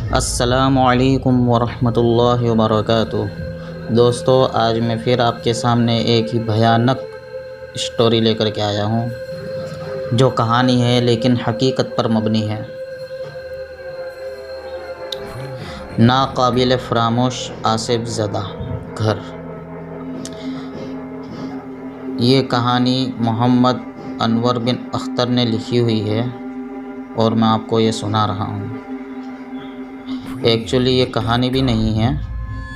السلام علیکم ورحمۃ اللہ وبرکاتہ۔ دوستو، آج میں پھر آپ کے سامنے ایک ہی بھیانک اسٹوری لے کر کے آیا ہوں، جو کہانی ہے لیکن حقیقت پر مبنی ہے۔ ناقابل فراموش آصف زدہ گھر۔ یہ کہانی محمد انور بن اختر نے لکھی ہوئی ہے اور میں آپ کو یہ سنا رہا ہوں۔ ایکچولی یہ کہانی بھی نہیں ہے،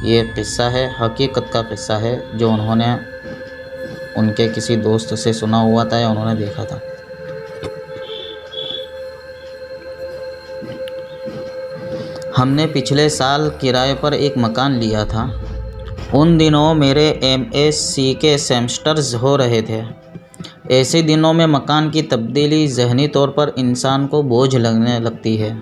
یہ قصہ ہے، حقیقت کا قصہ ہے جو انہوں نے ان کے کسی دوست سے سنا ہوا تھا یا انہوں نے دیکھا تھا۔ ہم نے پچھلے سال کرائے پر ایک مکان لیا تھا۔ ان دنوں میرے MSc کے سیمسٹرز ہو رہے تھے۔ ایسے دنوں میں مکان کی تبدیلی ذہنی طور پر انسان کو بوجھ لگنے لگتی ہے۔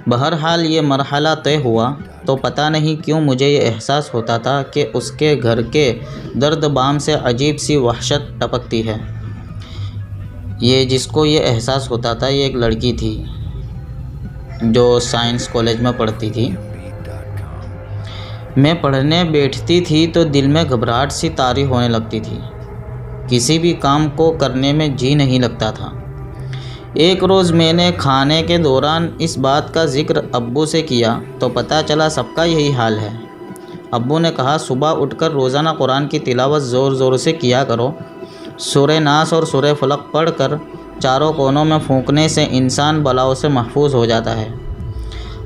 بہرحال یہ مرحلہ طے ہوا تو پتہ نہیں کیوں مجھے یہ احساس ہوتا تھا کہ اس کے گھر کے درد بام سے عجیب سی وحشت ٹپکتی ہے۔ یہ جس کو یہ احساس ہوتا تھا یہ ایک لڑکی تھی جو سائنس کالج میں پڑھتی تھی۔ میں پڑھنے بیٹھتی تھی تو دل میں گھبراہٹ سی طاری ہونے لگتی تھی، کسی بھی کام کو کرنے میں جی نہیں لگتا تھا۔ ایک روز میں نے کھانے کے دوران اس بات کا ذکر ابو سے کیا تو پتہ چلا سب کا یہی حال ہے۔ ابو نے کہا، صبح اٹھ کر روزانہ قرآن کی تلاوت زور زور سے کیا کرو۔ سورہ ناس اور سورہ فلق پڑھ کر چاروں کونوں میں پھونکنے سے انسان بلاؤں سے محفوظ ہو جاتا ہے۔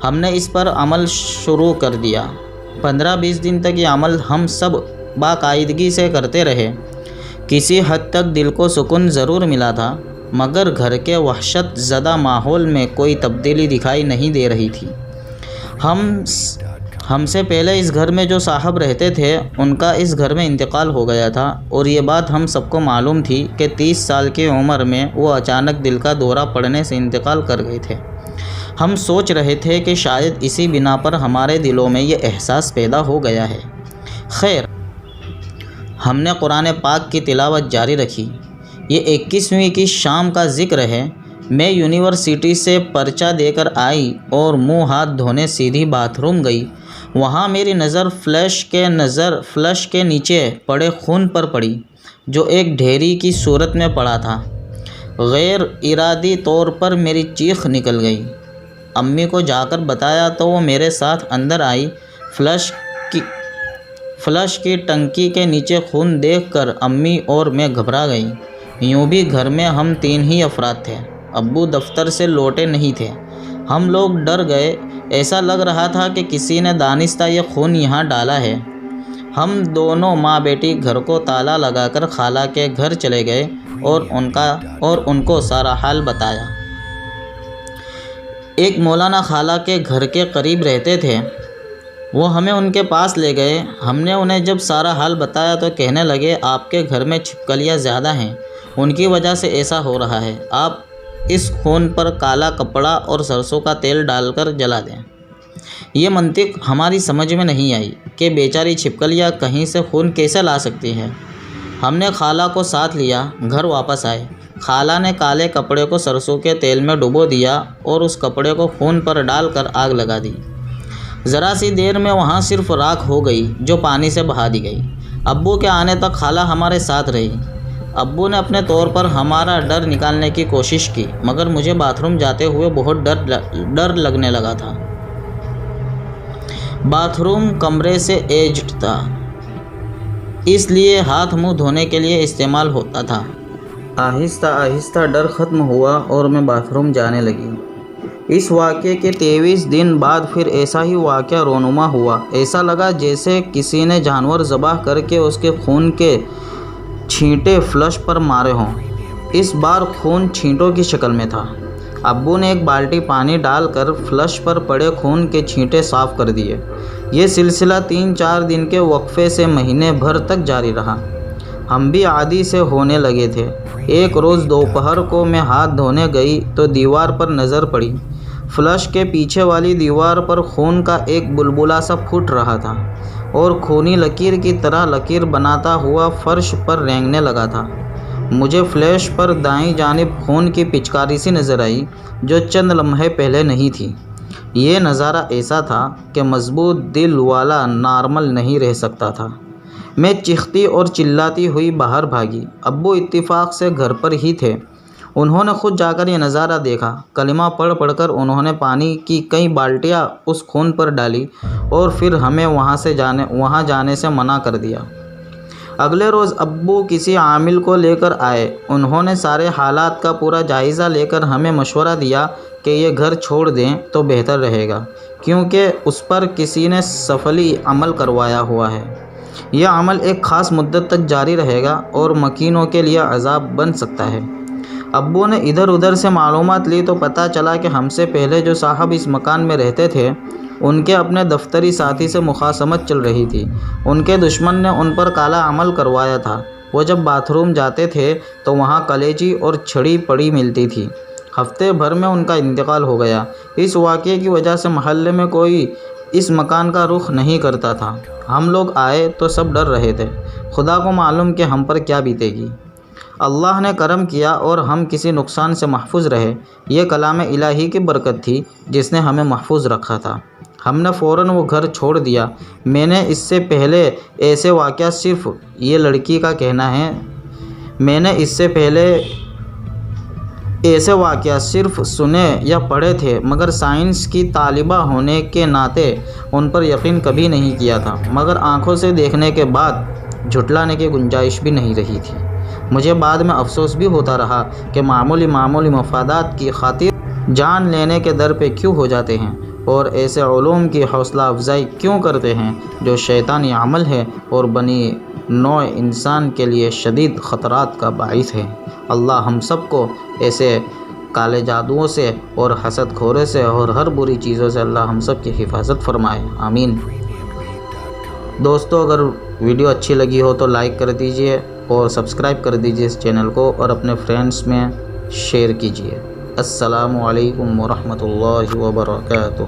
ہم نے اس پر عمل شروع کر دیا۔ 15-20 دن تک یہ عمل ہم سب باقاعدگی سے کرتے رہے۔ کسی حد تک دل کو سکون ضرور ملا تھا، مگر گھر کے وحشت زدہ ماحول میں کوئی تبدیلی دکھائی نہیں دے رہی تھی۔ ہم سے پہلے اس گھر میں جو صاحب رہتے تھے ان کا اس گھر میں انتقال ہو گیا تھا، اور یہ بات ہم سب کو معلوم تھی کہ 30 سال کی عمر میں وہ اچانک دل کا دورہ پڑنے سے انتقال کر گئے تھے۔ ہم سوچ رہے تھے کہ شاید اسی بنا پر ہمارے دلوں میں یہ احساس پیدا ہو گیا ہے۔ خیر، ہم نے قرآن پاک کی تلاوت جاری رکھی۔ یہ 21ویں کی شام کا ذکر ہے۔ میں یونیورسٹی سے پرچہ دے کر آئی اور منہ ہاتھ دھونے سیدھی باتھ روم گئی۔ وہاں میری نظر فلش کے نیچے پڑے خون پر پڑی، جو ایک ڈھیری کی صورت میں پڑا تھا۔ غیر ارادی طور پر میری چیخ نکل گئی۔ امی کو جا کر بتایا تو وہ میرے ساتھ اندر آئی۔ فلش کی ٹنکی کے نیچے خون دیکھ کر امی اور میں گھبرا گئی۔ یوں بھی گھر میں ہم 3 ہی افراد تھے۔ ابو دفتر سے لوٹے نہیں تھے۔ ہم لوگ ڈر گئے، ایسا لگ رہا تھا کہ کسی نے دانستہ یہ خون یہاں ڈالا ہے۔ ہم دونوں ماں بیٹی گھر کو تالا لگا کر خالہ کے گھر چلے گئے اور ان کو سارا حال بتایا۔ ایک مولانا خالہ کے گھر کے قریب رہتے تھے، وہ ہمیں ان کے پاس لے گئے۔ ہم نے انہیں جب سارا حال بتایا تو کہنے لگے، آپ کے گھر میں چھپکلیاں زیادہ ہیں، ان کی وجہ سے ایسا ہو رہا ہے۔ آپ اس خون پر کالا کپڑا اور سرسوں کا تیل ڈال کر جلا دیں۔ یہ منطق ہماری سمجھ میں نہیں آئی کہ بیچاری چھپکلیاں کہیں سے خون کیسے لا سکتی ہیں۔ ہم نے خالہ کو ساتھ لیا، گھر واپس آئے۔ خالہ نے کالے کپڑے کو سرسوں کے تیل میں ڈبو دیا اور اس کپڑے کو خون پر ڈال کر آگ لگا دی۔ ذرا سی دیر میں وہاں صرف راکھ ہو گئی جو پانی سے بہا دی گئی۔ ابو کے آنے تک خالہ ہمارے ساتھ رہی۔ ابو نے اپنے طور پر ہمارا ڈر نکالنے کی کوشش کی، مگر مجھے باتھ روم جاتے ہوئے بہت ڈر لگنے لگا تھا۔ باتھ روم کمرے سے ایجڈ تھا، اس لیے ہاتھ منہ دھونے کے لیے استعمال ہوتا تھا۔ آہستہ آہستہ ڈر ختم ہوا اور میں باتھ روم جانے لگی۔ اس واقعے کے 23 دن بعد پھر ایسا ہی واقعہ رونما ہوا۔ ایسا لگا جیسے کسی نے جانور ذبح کر کے اس کے خون کے چھینٹے فلش پر مارے ہوں۔ اس بار خون چھینٹوں کی شکل میں تھا۔ ابو نے ایک بالٹی پانی ڈال کر فلش پر پڑے خون کے چھینٹے صاف کر دیے۔ یہ سلسلہ 3-4 دن کے وقفے سے مہینے بھر تک جاری رہا۔ ہم بھی عادی سے ہونے لگے تھے۔ ایک روز دوپہر کو میں ہاتھ دھونے گئی تو دیوار پر نظر پڑی۔ فلش کے پیچھے والی دیوار پر خون کا ایک بلبلا سا پھوٹ رہا تھا اور خونی لکیر کی طرح لکیر بناتا ہوا فرش پر رینگنے لگا تھا۔ مجھے فلیش پر دائیں جانب خون کی پچکاری سی نظر آئی جو چند لمحے پہلے نہیں تھی۔ یہ نظارہ ایسا تھا کہ مضبوط دل والا نارمل نہیں رہ سکتا تھا۔ میں چیختی اور چلاتی ہوئی باہر بھاگی۔ ابو اتفاق سے گھر پر ہی تھے۔ انہوں نے خود جا کر یہ نظارہ دیکھا۔ کلمہ پڑھ کر انہوں نے پانی کی کئی بالٹیاں اس خون پر ڈالی اور پھر ہمیں وہاں جانے سے منع کر دیا۔ اگلے روز ابو کسی عامل کو لے کر آئے۔ انہوں نے سارے حالات کا پورا جائزہ لے کر ہمیں مشورہ دیا کہ یہ گھر چھوڑ دیں تو بہتر رہے گا، کیونکہ اس پر کسی نے سفلی عمل کروایا ہوا ہے۔ یہ عمل ایک خاص مدت تک جاری رہے گا اور مکینوں کے لیے عذاب بن سکتا ہے۔ ابو نے ادھر ادھر سے معلومات لی تو پتہ چلا کہ ہم سے پہلے جو صاحب اس مکان میں رہتے تھے، ان کے اپنے دفتری ساتھی سے مخاصمت چل رہی تھی۔ ان کے دشمن نے ان پر کالا عمل کروایا تھا۔ وہ جب باتھ روم جاتے تھے تو وہاں کلیچی اور چھڑی پڑی ملتی تھی۔ ہفتے بھر میں ان کا انتقال ہو گیا۔ اس واقعے کی وجہ سے محلے میں کوئی اس مکان کا رخ نہیں کرتا تھا۔ ہم لوگ آئے تو سب ڈر رہے تھے۔ خدا کو معلوم کہ ہم پر کیا بیتے گی۔ اللہ نے کرم کیا اور ہم کسی نقصان سے محفوظ رہے۔ یہ کلام الہی کی برکت تھی جس نے ہمیں محفوظ رکھا تھا۔ ہم نے فوراً وہ گھر چھوڑ دیا۔ میں نے اس سے پہلے ایسے واقعات صرف یہ لڑکی کا کہنا ہے میں نے اس سے پہلے ایسے واقعات صرف سنے یا پڑھے تھے، مگر سائنس کی طالبہ ہونے کے ناطے ان پر یقین کبھی نہیں کیا تھا، مگر آنکھوں سے دیکھنے کے بعد جھٹلانے کی گنجائش بھی نہیں رہی تھی۔ مجھے بعد میں افسوس بھی ہوتا رہا کہ معمولی مفادات کی خاطر جان لینے کے در پہ کیوں ہو جاتے ہیں اور ایسے علوم کی حوصلہ افزائی کیوں کرتے ہیں جو شیطانی عمل ہے اور بنی نوع انسان کے لیے شدید خطرات کا باعث ہے۔ اللہ ہم سب کو ایسے کالے جادوؤں سے اور حسد خورے سے اور ہر بری چیزوں سے اللہ ہم سب کی حفاظت فرمائے، آمین۔ دوستو، اگر ویڈیو اچھی لگی ہو تو لائک کر دیجئے اور سبسکرائب کر دیجئے اس چینل کو اور اپنے فرینڈس میں شیئر کیجئے۔ السلام علیکم ورحمۃ اللہ وبرکاتہ۔